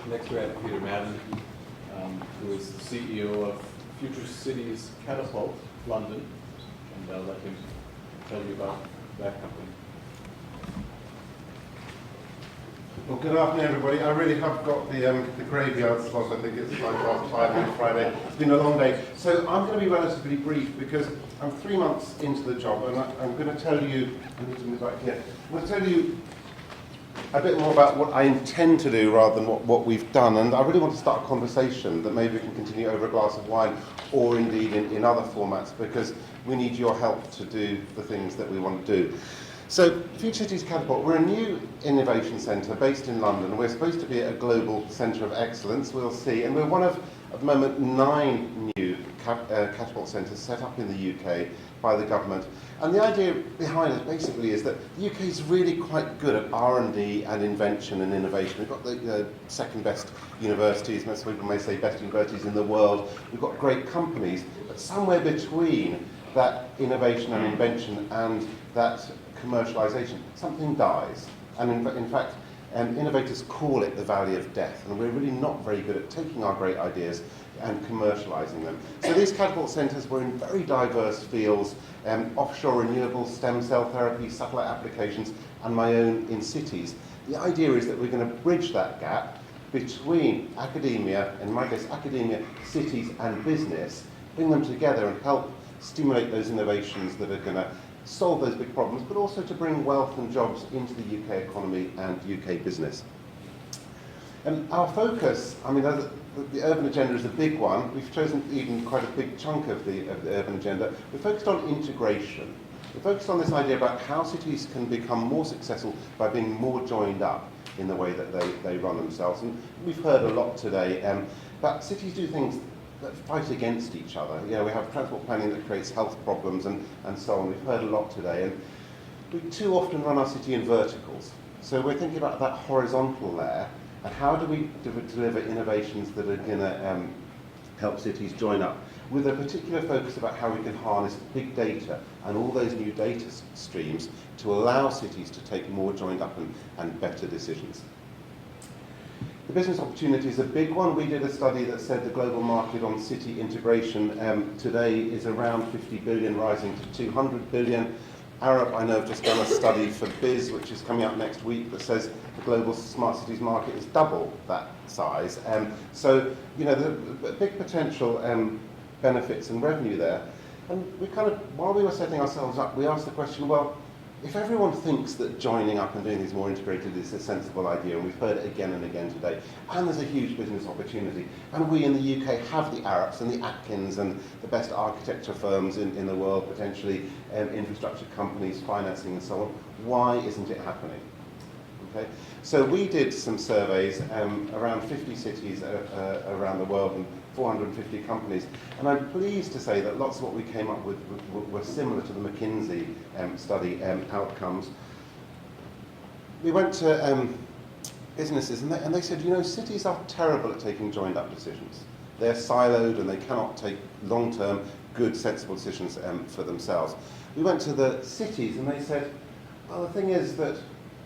Next we have Peter Madden, who is the CEO of Future Cities Catapult, London, and I'll let him tell you about that company. Well, good afternoon, everybody. I really have got the graveyard slot. I think it's 5:05 on Friday. It's been a long day. So I'm going to be relatively brief because I'm 3 months into the job, and I'm going to tell you, I need to move back here, I'm going to tell you a bit more about what I intend to do rather than what we've done. And I really want to start a conversation that maybe we can continue over a glass of wine or indeed in other formats, because we need your help to do the things that we want to do. So, Future Cities Catapult, we're a new innovation centre based in London. We're supposed to be a global centre of excellence, we'll see, and we're one of, at the moment, 9 new catapult centres set up in the UK by the government. And the idea behind it basically is that the UK is really quite good at R&D and invention and innovation. We've got the second best universities, most people may say best universities in the world. We've got great companies, but somewhere between that innovation and invention and that commercialization, something dies. And in fact, innovators call it the valley of death, and we're really not very good at taking our great ideas and commercializing them. So these catapult centres were in very diverse fields, offshore renewables, stem cell therapy, satellite applications, and my own in cities. The idea is that we're going to bridge that gap between academia, in my case academia, cities and business, bring them together and help stimulate those innovations that are going to solve those big problems, but also to bring wealth and jobs into the UK economy and UK business. And our focus, I mean, the urban agenda is a big one. We've chosen even quite a big chunk of the urban agenda. We're focused on integration. We're focused on this idea about how cities can become more successful by being more joined up in the way that they run themselves. And we've heard a lot today, but cities do things that fight against each other. You know, we have transport planning that creates health problems and so on. We've heard a lot today, and we too often run our city in verticals. So we're thinking about that horizontal layer, and how do we deliver innovations that are going to help cities join up, with a particular focus about how we can harness big data and all those new data streams to allow cities to take more joined up and better decisions. The business opportunity is a big one. We did a study that said the global market on city integration today is around 50 billion, rising to 200 billion. Arup, I know, have just done a study for Biz, which is coming out next week, that says the global smart cities market is double that size. So, you know, the big potential benefits and revenue there. And we kind of, while we were setting ourselves up, we asked the question, well, if everyone thinks that joining up and doing these more integrated is a sensible idea, and we've heard it again and again today, and there's a huge business opportunity, and we in the UK have the Arups and the Atkins and the best architecture firms in the world, potentially infrastructure companies, financing and so on, why isn't it happening? Okay? So we did some surveys around 50 cities around the world and 450 companies, and I'm pleased to say that lots of what we came up with were similar to the McKinsey study outcomes. We went to businesses and they said, you know, cities are terrible at taking joined up decisions. They're siloed and they cannot take long-term, good, sensible decisions for themselves. We went to the cities and they said, well, the thing is that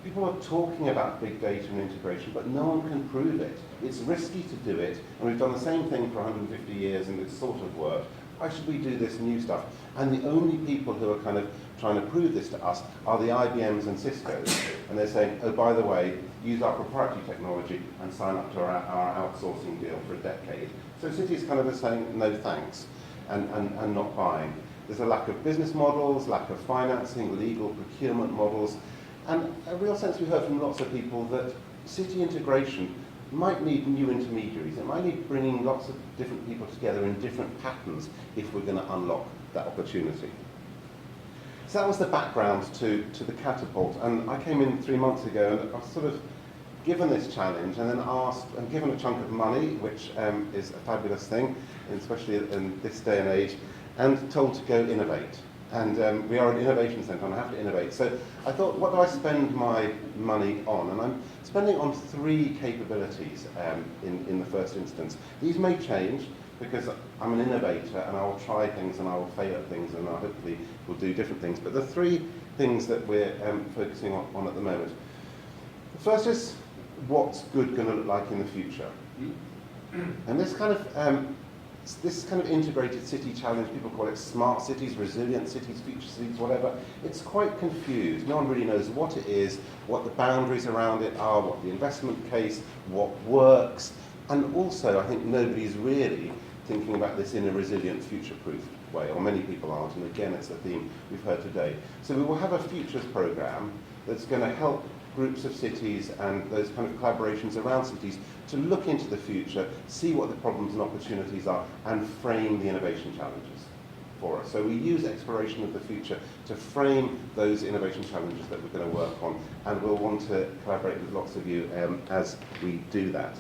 people are talking about big data and integration, but no one can prove it. It's risky to do it, and we've done the same thing for 150 years and it's sort of worked. Why should we do this new stuff? And the only people who are kind of trying to prove this to us are the IBMs and Ciscos. And they're saying, oh, by the way, use our proprietary technology and sign up to our outsourcing deal for a decade. So cities kind of are saying, no thanks, and not buying. There's a lack of business models, lack of financing, legal procurement models, and a real sense we heard from lots of people that city integration might need new intermediaries. It might need bringing lots of different people together in different patterns if we're going to unlock that opportunity. So that was the background to the catapult, and I came in 3 months ago and I was sort of given this challenge and then asked and given a chunk of money, which is a fabulous thing, especially in this day and age, and told to go innovate. And we are an innovation centre and I have to innovate. So I thought, what do I spend my money on? And I'm spending on 3 capabilities in the first instance. These may change because I'm an innovator and I will try things and I will fail at things and I hopefully will do different things. But the 3 things that we're focusing on at the moment. The first is what's good going to look like in the future. And this kind of integrated city challenge, people call it smart cities, resilient cities, future cities, whatever, it's quite confused. No one really knows what it is, what the boundaries around it are, what the investment case, what works, and also I think nobody's really thinking about this in a resilient, future-proof way, or many people aren't, and again it's a theme we've heard today. So we will have a futures programme that's going to help groups of cities and those kind of collaborations around cities to look into the future, see what the problems and opportunities are, and frame the innovation challenges for us. So we use exploration of the future to frame those innovation challenges that we're going to work on, and we'll want to collaborate with lots of you as we do that.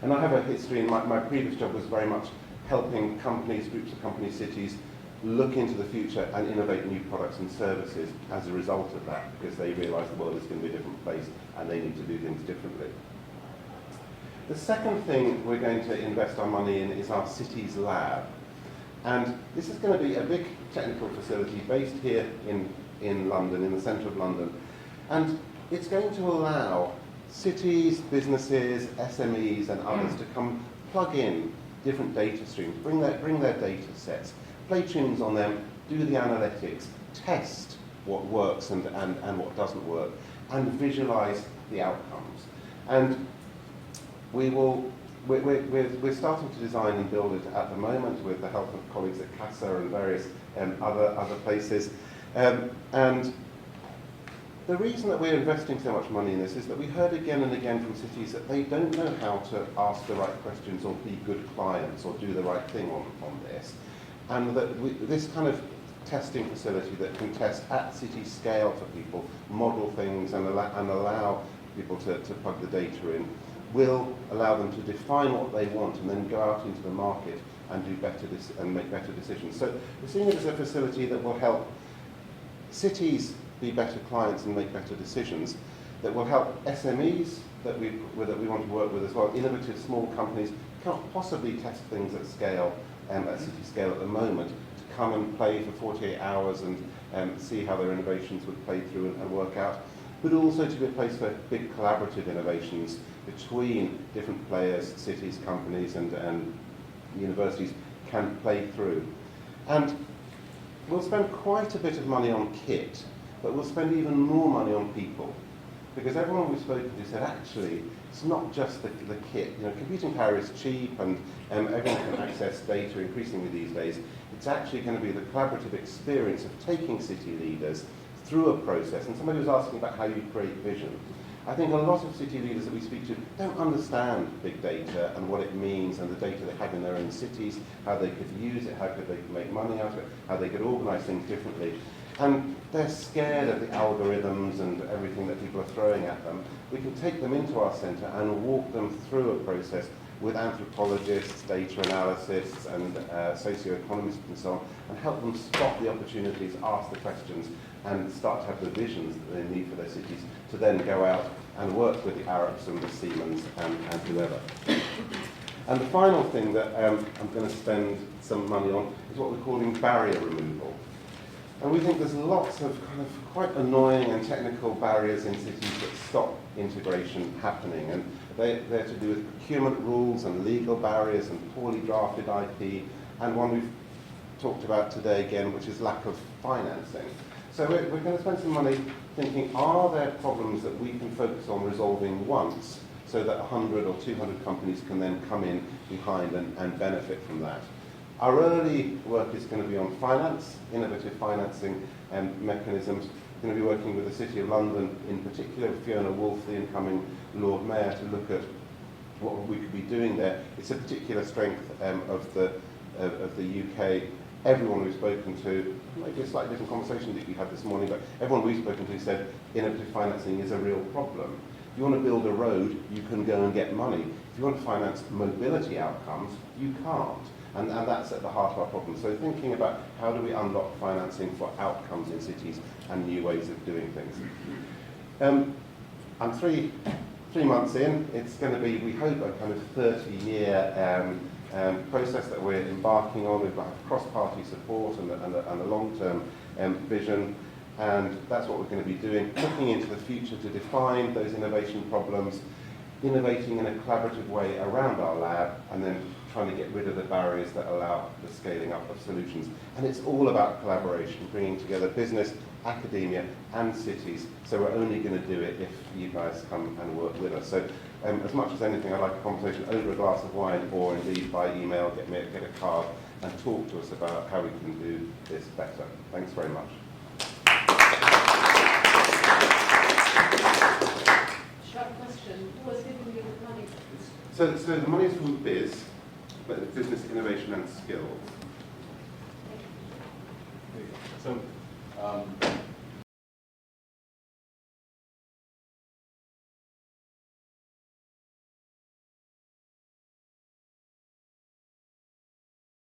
And I have a history, and my previous job was very much helping companies, groups of companies, cities, look into the future and innovate new products and services as a result of that, because they realise the world is going to be a different place and they need to do things differently. The second thing we're going to invest our money in is our cities lab. And this is going to be a big technical facility based here in London, in the centre of London. And it's going to allow cities, businesses, SMEs and others to come plug in different data streams, bring their data sets, play tunes on them, do the analytics, test what works and what doesn't work, and visualize the outcomes. And we're starting to design and build it at the moment with the help of colleagues at CASA and various other places. And the reason that we're investing so much money in this is that we heard again and again from cities that they don't know how to ask the right questions or be good clients or do the right thing on this. And that this kind of testing facility that can test at city scale for people, model things and allow people to plug the data in, will allow them to define what they want and then go out into the market and do better and make better decisions. So we're seeing it as a facility that will help cities be better clients and make better decisions, that will help SMEs that we want to work with as well, innovative small companies, can't possibly test things at scale, at city scale at the moment, to come and play for 48 hours and see how their innovations would play through and work out, but also to be a place for big collaborative innovations between different players, cities, companies and universities can play through. And we'll spend quite a bit of money on kit, but we'll spend even more money on people. Because everyone we've spoken to said, actually, it's not just the kit. You know, computing power is cheap and everyone can access data increasingly these days. It's actually going to be the collaborative experience of taking city leaders through a process. And somebody was asking about how you create vision. I think a lot of city leaders that we speak to don't understand big data and what it means and the data they have in their own cities, how they could use it, how could they make money out of it, how they could organise things differently. And they're scared of the algorithms and everything that people are throwing at them. We can take them into our centre and walk them through a process with anthropologists, data analysts and socio-economists and so on, and help them spot the opportunities, ask the questions, and start to have the visions that they need for their cities to then go out and work with the Arabs and the Siemens and whoever. And the final thing that I'm going to spend some money on is what we're calling barrier removal. And we think there's lots of kind of quite annoying and technical barriers in cities that stop integration happening. And they're to do with procurement rules and legal barriers and poorly drafted IP, and one we've talked about today again, which is lack of financing. So we're going to spend some money thinking, are there problems that we can focus on resolving once so that 100 or 200 companies can then come in behind and benefit from that? Our early work is going to be on finance, innovative financing mechanisms. We're going to be working with the City of London, in particular Fiona Woolf, the incoming Lord Mayor, to look at what we could be doing there. It's a particular strength of the UK. Everyone we've spoken to, maybe a slightly different conversation that we had this morning, but everyone we've spoken to said innovative financing is a real problem. If you want to build a road, you can go and get money. If you want to finance mobility outcomes, you can't. And that's at the heart of our problem. So thinking about how do we unlock financing for outcomes in cities and new ways of doing things. I'm three months in. It's going to be, we hope, a kind of 30-year process that we're embarking on. We've got cross-party support and a long-term vision. And that's what we're going to be doing, looking into the future to define those innovation problems, innovating in a collaborative way around our lab, and then trying to get rid of the barriers that allow the scaling up of solutions. And it's all about collaboration, bringing together business, academia, and cities. So we're only going to do it if you guys come and work with us. So as much as anything, I'd like a conversation over a glass of wine, or indeed by email, get a card, and talk to us about how we can do this better. Thanks very much. Short question. Who was giving you the money? So the money is from BIS, but it's Business Innovation and Skills. So